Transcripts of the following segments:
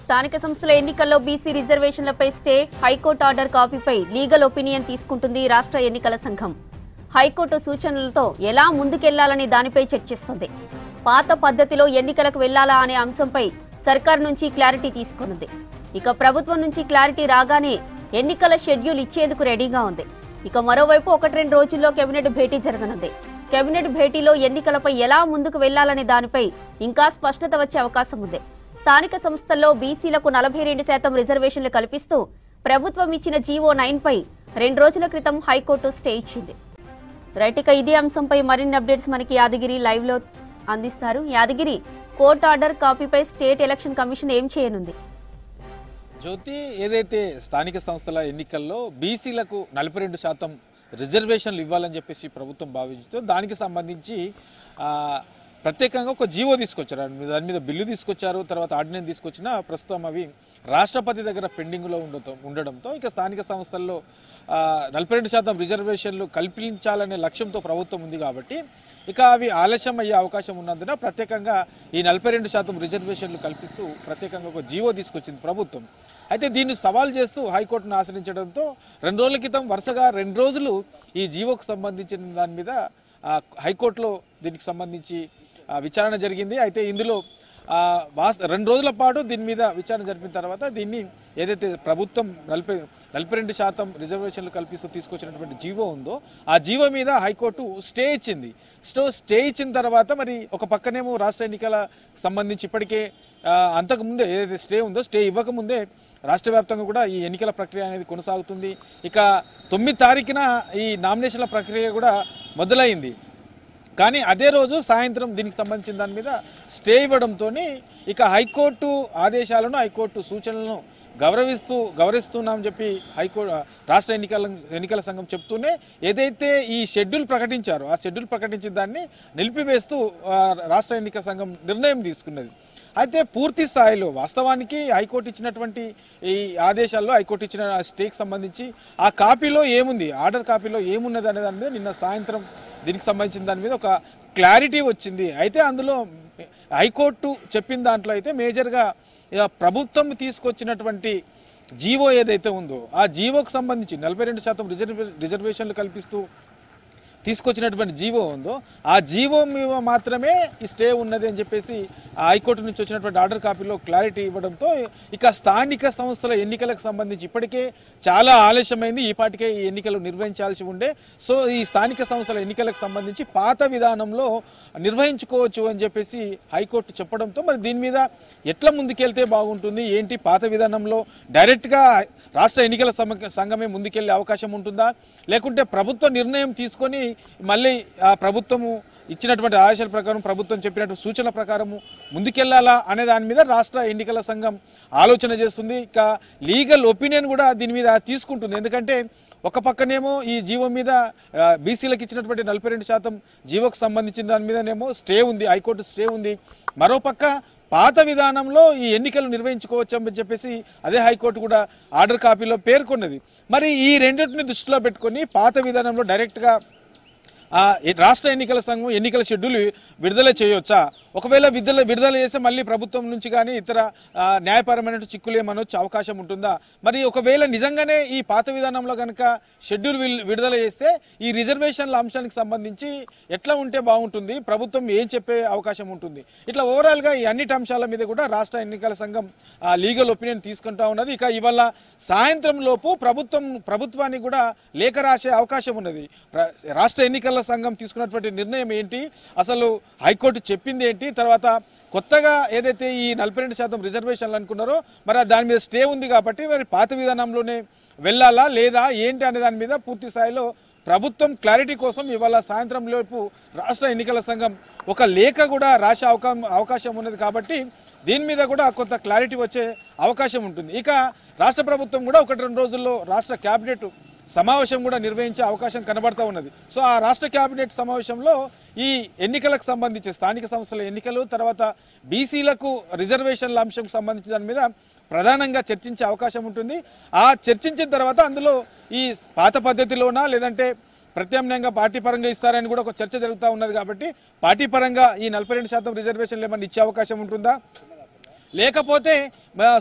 స్థానిక సంస్థల ఎన్నికల్లో బీసీ రిజర్వేషన్లపై స్టే హైకోర్టు ఆర్డర్ కాపీపై లీగల్ ఒపీనియన్ తీసుకుంటుంది రాష్ట్ర ఎన్నికల సంఘం. హైకోర్టు సూచనలతో ఎలా ముందుకెళ్లాలని దానిపై చర్చిస్తుంది. పాత పద్ధతిలో ఎన్నికలకు వెళ్లాలా అనే అంశంపై సర్కార్ నుంచి క్లారిటీ తీసుకున్నది. ఇక ప్రభుత్వం నుంచి క్లారిటీ రాగానే ఎన్నికల షెడ్యూల్ ఇచ్చేందుకు రెడీగా ఉంది. ఇక మరోవైపు 1-2 రోజుల్లో కేబినెట్ భేటీ జరగనుంది. కేబినెట్ భేటీలో ఎన్నికలపై ఎలా ముందుకు వెళ్లాలనే దానిపై ఇంకా స్పష్టత వచ్చే అవకాశం ఉంది. స్థానిక సంస్థల్లో బీసీలకు 42% రిజర్వేషన్లు కల్పిస్తూ ప్రభుత్వం ఇచ్చిన జీవో 9పై 2 రోజుల క్రితం హైకోర్టు స్టే ఇచ్చింది. రైట్, ఇక ఇదే అంశంపై మరిన్ని అప్డేట్స్ మనకి యాదగిరి లైవ్ లో అందిస్తారు. యాదగిరి, కోర్టు ఆర్డర్ కాపీపై స్టేట్ ఎలక్షన్ కమిషన్ ఏం చేయనుంది? జ్యోతి, ఏదైతే స్థానిక సంస్థల ఎన్నికల్లో బీసీలకు 42% రిజర్వేషన్లు ఇవ్వాలని చెప్పేసి ప్రభుత్వం భావించుతూ దానికి సంబంధించి ప్రత్యేకంగా ఒక జీవో తీసుకొచ్చారు. దాని మీద బిల్లు తీసుకొచ్చారు, తర్వాత ఆర్డినెన్స్ తీసుకొచ్చిన ప్రస్తుతం అవి రాష్ట్రపతి దగ్గర పెండింగ్లో ఉండడంతో ఇక స్థానిక సంస్థల్లో 42% రిజర్వేషన్లు కల్పించాలనే లక్ష్యంతో ప్రభుత్వం ఉంది కాబట్టి ఇక అవి ఆలస్యం అయ్యే అవకాశం ఉన్నందున ప్రత్యేకంగా ఈ 42% రిజర్వేషన్లు కల్పిస్తూ ప్రత్యేకంగా ఒక జీవో తీసుకొచ్చింది ప్రభుత్వం. అయితే దీన్ని సవాల్ చేస్తూ హైకోర్టును ఆశ్రయించడంతో 2 రోజుల క్రితం వరుసగా 2 రోజులు ఈ జీవోకు సంబంధించిన దాని మీద హైకోర్టులో దీనికి సంబంధించి విచారణ జరిగింది. అయితే ఇందులో 2 రోజుల పాటు దీని మీద విచారణ జరిపిన తర్వాత దీన్ని ఏదైతే ప్రభుత్వం 42% రిజర్వేషన్లు కల్పిస్తూ తీసుకొచ్చినటువంటి జీవో ఉందో ఆ జీవో మీద హైకోర్టు స్టే ఇచ్చింది. స్టే ఇచ్చిన తర్వాత మరి ఒక పక్కనేమో రాష్ట్ర ఎన్నికల సంబంధించి ఇప్పటికే అంతకుముందే ఏదైతే స్టే ఉందో స్టే ఇవ్వకముందే రాష్ట్ర వ్యాప్తంగా కూడా ఈ ఎన్నికల ప్రక్రియ అనేది కొనసాగుతుంది. ఇక 9 తారీఖున ఈ నామినేషన్ల ప్రక్రియ కూడా మొదలైంది. కానీ అదే రోజు సాయంత్రం దీనికి సంబంధించిన దాని మీద స్టే ఇవ్వడంతో ఇక హైకోర్టు ఆదేశాలను హైకోర్టు సూచనలను గౌరవిస్తున్నామని చెప్పి హైకోర్టు రాష్ట్ర ఎన్నికల సంఘం చెప్తూనే ఏదైతే ఈ షెడ్యూల్ ప్రకటించారో ఆ షెడ్యూల్ ప్రకటించిన దాన్ని నిలిపివేస్తూ రాష్ట్ర ఎన్నికల సంఘం నిర్ణయం తీసుకున్నది. అయితే పూర్తి స్థాయిలో వాస్తవానికి హైకోర్టు ఇచ్చినటువంటి ఈ ఆదేశాల్లో హైకోర్టు ఇచ్చిన స్టేకి సంబంధించి ఆ కాపీలో ఏముంది, ఆర్డర్ కాపీలో ఏమున్నది అనే దాని మీద నిన్న సాయంత్రం దీనికి సంబంధించిన దాని మీద ఒక క్లారిటీ వచ్చింది. అయితే అందులో హైకోర్టు చెప్పిన దాంట్లో అయితే మేజర్గా ప్రభుత్వం తీసుకొచ్చినటువంటి జీవో ఏదైతే ఉందో ఆ జీవోకు సంబంధించి 42% రిజర్వేషన్లు కల్పిస్తూ తీసుకొచ్చినటువంటి జీవో ఉందో ఆ జీవో మీద మాత్రమే ఈ స్టే ఉన్నది అని చెప్పేసి హైకోర్టు నుంచి వచ్చినటువంటి ఆర్డర్ కాపీలో క్లారిటీ ఇవ్వడంతో ఇక స్థానిక సంస్థల ఎన్నికలకు సంబంధించి ఇప్పటికే చాలా ఆలస్యమైంది. ఈ పాటికే ఈ ఎన్నికలు నిర్వహించాల్సి ఉండే. సో ఈ స్థానిక సంస్థల ఎన్నికలకు సంబంధించి పాత విధానంలో నిర్వహించుకోవచ్చు అని చెప్పేసి హైకోర్టు చెప్పడంతో మరి దీని మీద ఎట్లా ముందుకెళ్తే బాగుంటుంది, ఏంటి పాత విధానంలో డైరెక్ట్గా రాష్ట్ర ఎన్నికల సంఘమే ముందుకెళ్లే అవకాశం ఉంటుందా, లేకుంటే ప్రభుత్వ నిర్ణయం తీసుకొని మళ్ళీ ఆ ప్రభుత్వము ఇచ్చినటువంటి ఆదేశాల ప్రకారం ప్రభుత్వం చెప్పినటువంటి సూచనల ప్రకారము ముందుకెళ్లాలా అనే దాని మీద రాష్ట్ర ఎన్నికల సంఘం ఆలోచన చేస్తుంది. ఇక లీగల్ ఒపీనియన్ కూడా దీని మీద తీసుకుంటుంది. ఎందుకంటే ఒక పక్కనేమో ఈ జీవో మీద బీసీలకు ఇచ్చినటువంటి 42% జీవోకు సంబంధించిన దాని మీదనేమో స్టే ఉంది, హైకోర్టు స్టే ఉంది. మరోపక్క పాత విధానంలో ఈ ఎన్నికలు నిర్వహించుకోవచ్చు అని చెప్పేసి అదే హైకోర్టు కూడా ఆర్డర్ కాపీలో పేర్కొన్నది. మరి ఈ రెండింటిని దృష్టిలో పెట్టుకొని పాత విధానంలో డైరెక్ట్గా రాష్ట్ర ఎన్నికల సంఘం ఎన్నికల షెడ్యూల్ విడుదల చేయవచ్చా, ఒకవేళ విడుదల చేస్తే మళ్ళీ ప్రభుత్వం నుంచి కానీ ఇతర న్యాయపరమైన చిక్కులు ఏమని వచ్చే అవకాశం ఉంటుందా, మరి ఒకవేళ నిజంగానే ఈ పాత విధానంలో కనుక షెడ్యూల్ విడుదల చేస్తే ఈ రిజర్వేషన్ల అంశానికి సంబంధించి ఎట్లా ఉంటే బాగుంటుంది, ప్రభుత్వం ఏం చెప్పే అవకాశం ఉంటుంది, ఇట్లా ఓవరాల్గా ఈ అన్నిటి అంశాల మీద కూడా రాష్ట్ర ఎన్నికల సంఘం లీగల్ ఒపీనియన్ తీసుకుంటా ఉన్నది. ఇక ఇవాళ సాయంత్రం లోపు ప్రభుత్వానికి కూడా లేఖ రాసే అవకాశం ఉన్నది. రాష్ట్ర ఎన్నికల సంఘం తీసుకున్నటువంటి నిర్ణయం ఏంటి, అసలు హైకోర్టు చెప్పింది ఏంటి, తర్వాత కొత్తగా ఏదైతే ఈ 42% రిజర్వేషన్లు అనుకున్నారో మరి దాని మీద స్టే ఉంది కాబట్టి మరి పాత విధానంలోనే వెళ్ళాలా లేదా ఏంటి అనే దాని మీద పూర్తి స్థాయిలో ప్రభుత్వం క్లారిటీ కోసం ఇవాళ సాయంత్రం లోపు రాష్ట్ర ఎన్నికల సంఘం ఒక లేఖ కూడా రాసే అవకాశం ఉన్నది. కాబట్టి దీని మీద కూడా కొంత క్లారిటీ వచ్చే అవకాశం ఉంటుంది. ఇక రాష్ట్ర ప్రభుత్వం కూడా 1-2 రోజుల్లో రాష్ట్ర కేబినెట్ సమావేశం కూడా నిర్వహించే అవకాశం కనబడతా ఉన్నది. సో ఆ రాష్ట్ర కేబినెట్ సమావేశంలో ఈ ఎన్నికలకు సంబంధించి స్థానిక సంస్థల ఎన్నికలు తర్వాత బీసీలకు రిజర్వేషన్ల అంశం సంబంధించి దాని మీద ప్రధానంగా చర్చించే అవకాశం ఉంటుంది. ఆ చర్చించిన తర్వాత అందులో ఈ పాత పద్ధతిలోనా లేదంటే ప్రత్యామ్నాయంగా పార్టీ పరంగా ఇస్తారని కూడా ఒక చర్చ జరుగుతూ ఉన్నది. కాబట్టి పార్టీ పరంగా ఈ 42% రిజర్వేషన్లు ఏమన్నా ఇచ్చే అవకాశం ఉంటుందా, లేకపోతే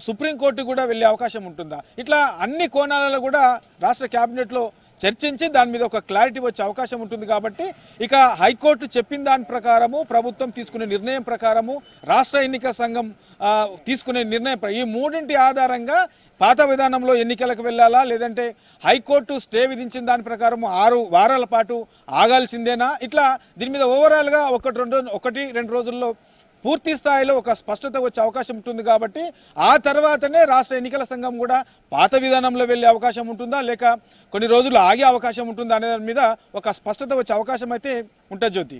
సుప్రీంకోర్టు కూడా వెళ్ళే అవకాశం ఉంటుందా? ఇట్లా అన్ని కోణాలలో కూడా రాష్ట్ర క్యాబినెట్లో చర్చించి దాని మీద ఒక క్లారిటీ వచ్చే అవకాశం ఉంటుంది. కాబట్టి ఇక హైకోర్టు చెప్పిన దాని ప్రకారము, ప్రభుత్వం తీసుకునే నిర్ణయం ప్రకారము, రాష్ట్ర ఎన్నికల సంఘం తీసుకునే నిర్ణయం ఈ మూడింటి ఆధారంగా పాత విధానంలో ఎన్నికలకు వెళ్ళాలా, లేదంటే హైకోర్టు స్టే విధించిన దాని ప్రకారం 6 వారాల పాటు ఆగాల్సిందేనా? ఇట్లా దీని మీద ఓవరాల్గా 1-2 రోజుల్లో పూర్తి స్థాయిలో ఒక స్పష్టత వచ్చే అవకాశం ఉంటుంది. కాబట్టి ఆ తర్వాతనే రాష్ట్ర ఎన్నికల సంఘం కూడా పాత విధానంలో వెళ్ళే అవకాశం ఉంటుందా, లేక కొన్ని రోజులు ఆగే అవకాశం ఉంటుందా అనే దాని మీద ఒక స్పష్టత వచ్చే అవకాశం అయితే ఉంటుంది జ్యోతి.